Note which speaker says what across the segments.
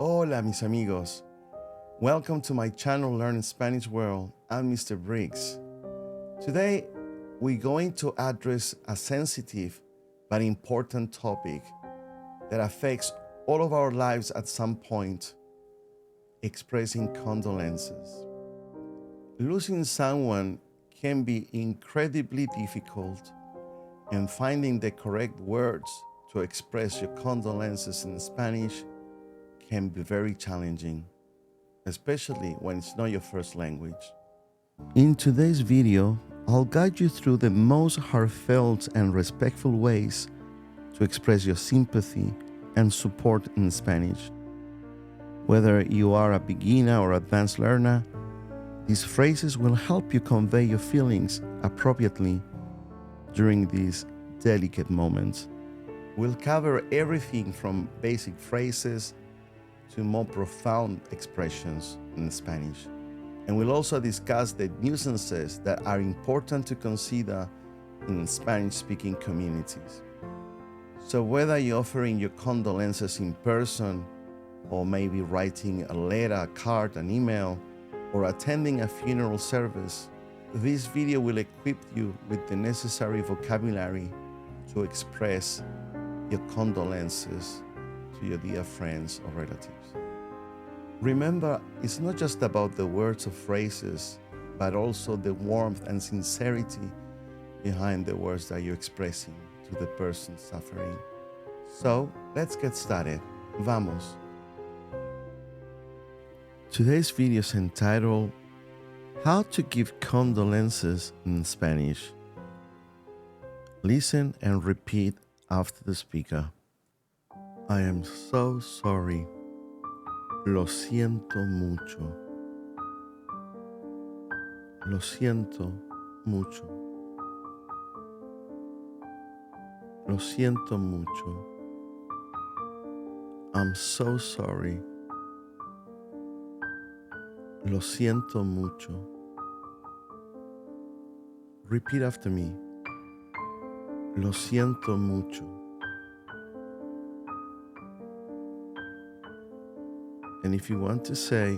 Speaker 1: Hola mis amigos. Welcome to my channel Learn Spanish World. I'm Mr. Briggs. Today we're going to address a sensitive but important topic that affects all of our lives at some point: expressing condolences. Losing someone can be incredibly difficult, and finding the correct words to express your condolences in Spanish can be very challenging, especially when it's not your first language. In today's video, I'll guide you through the most heartfelt and respectful ways to express your sympathy and support in Spanish. Whether you are a beginner or advanced learner, these phrases will help you convey your feelings appropriately during these delicate moments. We'll cover everything from basic phrases to more profound expressions in Spanish. And we'll also discuss the nuances that are important to consider in Spanish-speaking communities. So whether you're offering your condolences in person, or maybe writing a letter, a card, an email, or attending a funeral service, this video will equip you with the necessary vocabulary to express your condolences to your dear friends or relatives. Remember, it's not just about the words or phrases, but also the warmth and sincerity behind the words that you're expressing to the person suffering. So, let's get started. Vamos. Today's video is entitled How to Give Condolences in Spanish. Listen and repeat after the speaker. I am so sorry. Lo siento mucho. Lo siento mucho. Lo siento mucho. I'm so sorry. Lo siento mucho. Repeat after me. Lo siento mucho. And if you want to say,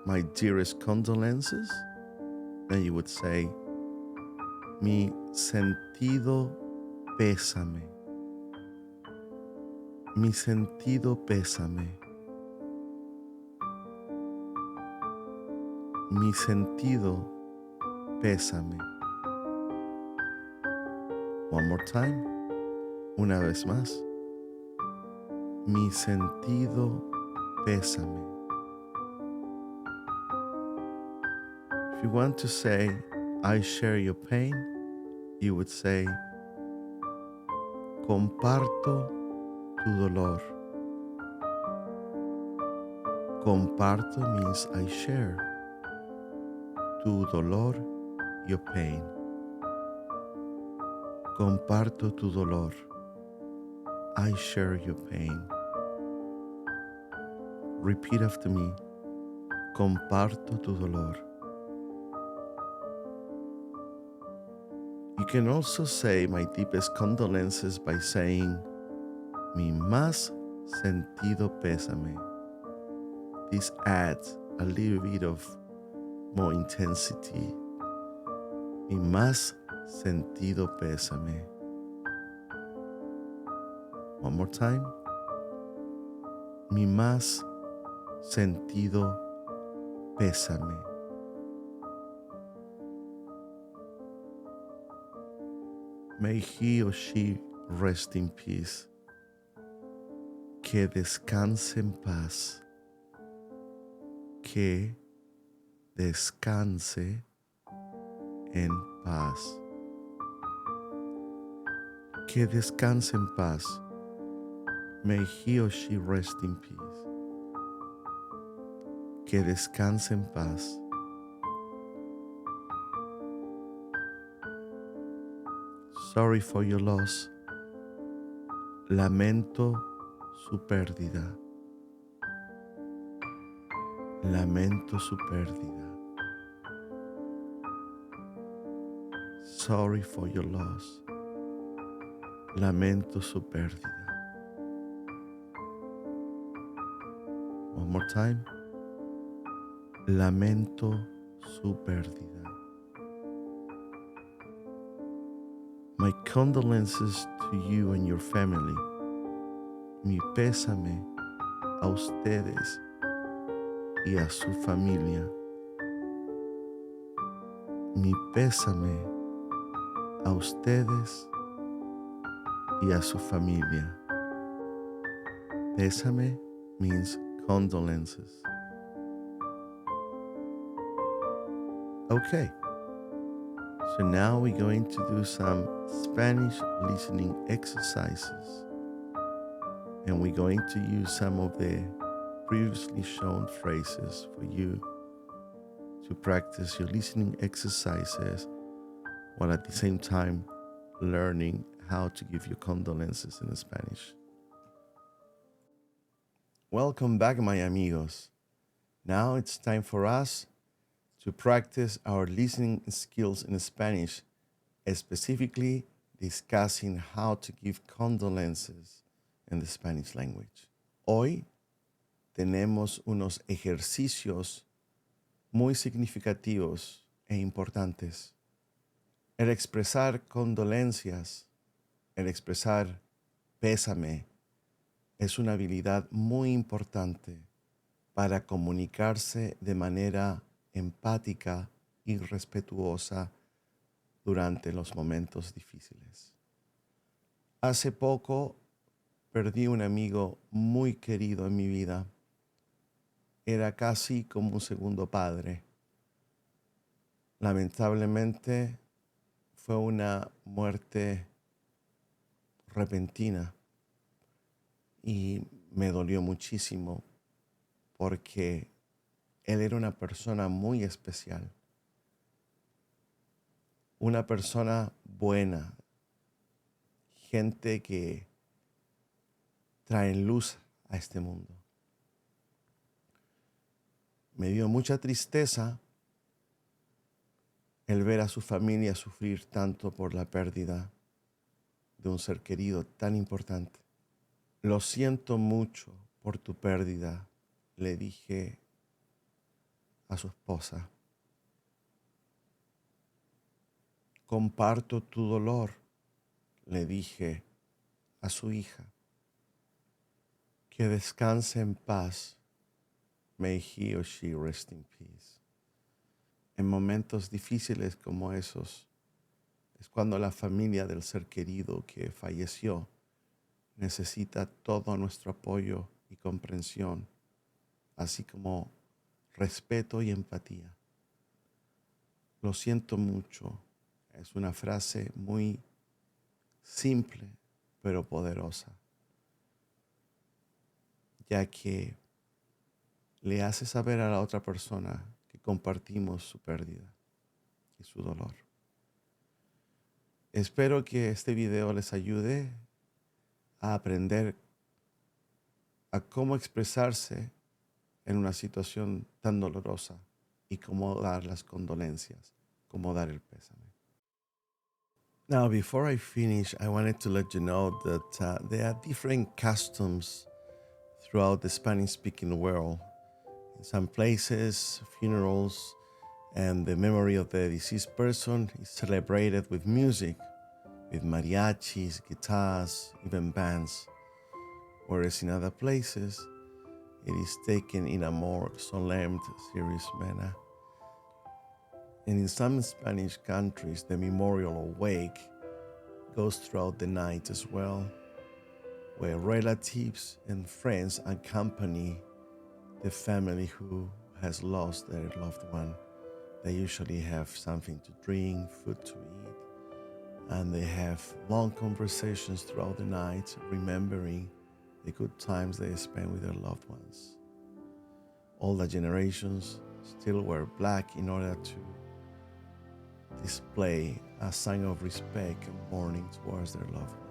Speaker 1: my dearest condolences, then you would say, mi sentido pésame. Mi sentido pésame. Mi sentido pésame. One more time. Una vez más. Mi sentido pésame. If you want to say, I share your pain, you would say, comparto tu dolor. Comparto means I share. Tu dolor, your pain. Comparto tu dolor. I share your pain. Repeat after me. Comparto tu dolor. You can also say my deepest condolences by saying, mi más sentido pésame. This adds a little bit of more intensity. Mi más sentido pésame. One more time. Mi más sentido pésame. May he or she rest in peace. Que descanse en paz. Que descanse en paz. Que descanse en paz. May he or she rest in peace. Que descanse en paz. Sorry for your loss. Lamento su pérdida. Lamento su pérdida. Sorry for your loss. Lamento su pérdida. One One more time. Lamento su pérdida. My condolences to you and your family. Mi pésame a ustedes y a su familia. Mi pésame a ustedes y a su familia. Pésame means condolences. Okay, so now we're going to do some Spanish listening exercises. And we're going to use some of the previously shown phrases for you to practice your listening exercises while at the same time learning how to give your condolences in Spanish. Welcome back, my amigos. Now it's time for us to practice our listening skills in Spanish, specifically discussing how to give condolences in the Spanish language. Hoy tenemos unos ejercicios muy significativos e importantes. El expresar condolencias, el expresar pésame, es una habilidad muy importante para comunicarse de manera empática y respetuosa durante los momentos difíciles. Hace poco perdí un amigo muy querido en mi vida. Era casi como un segundo padre. Lamentablemente fue una muerte repentina y me dolió muchísimo porque él era una persona muy especial, una persona buena, gente que trae luz a este mundo. Me dio mucha tristeza el ver a su familia sufrir tanto por la pérdida de un ser querido tan importante. Lo siento mucho por tu pérdida, le dije a su esposa. Comparto tu dolor, le dije a su hija. Que descanse en paz. May he or she rest in peace. En momentos difíciles como esos, es cuando la familia del ser querido que falleció necesita todo nuestro apoyo y comprensión, así como respeto y empatía. Lo siento mucho. Es una frase muy simple, pero poderosa, ya que le hace saber a la otra persona que compartimos su pérdida y su dolor. Espero que este video les ayude a aprender a cómo expresarse en una situación tan dolorosa y cómo dar las condolencias, cómo dar el pésame. Now, before I finish, I wanted to let you know that there are different customs throughout the Spanish-speaking world. In some places, funerals and the memory of the deceased person is celebrated with music, with mariachis, guitars, even bands, whereas in other places, it is taken in a more solemn, serious manner. And in some Spanish countries, the memorial or wake goes throughout the night as well, where relatives and friends accompany the family who has lost their loved one. They usually have something to drink, food to eat, and they have long conversations throughout the night, remembering the good times they spent with their loved ones. All the generations still wear black in order to display a sign of respect and mourning towards their loved ones.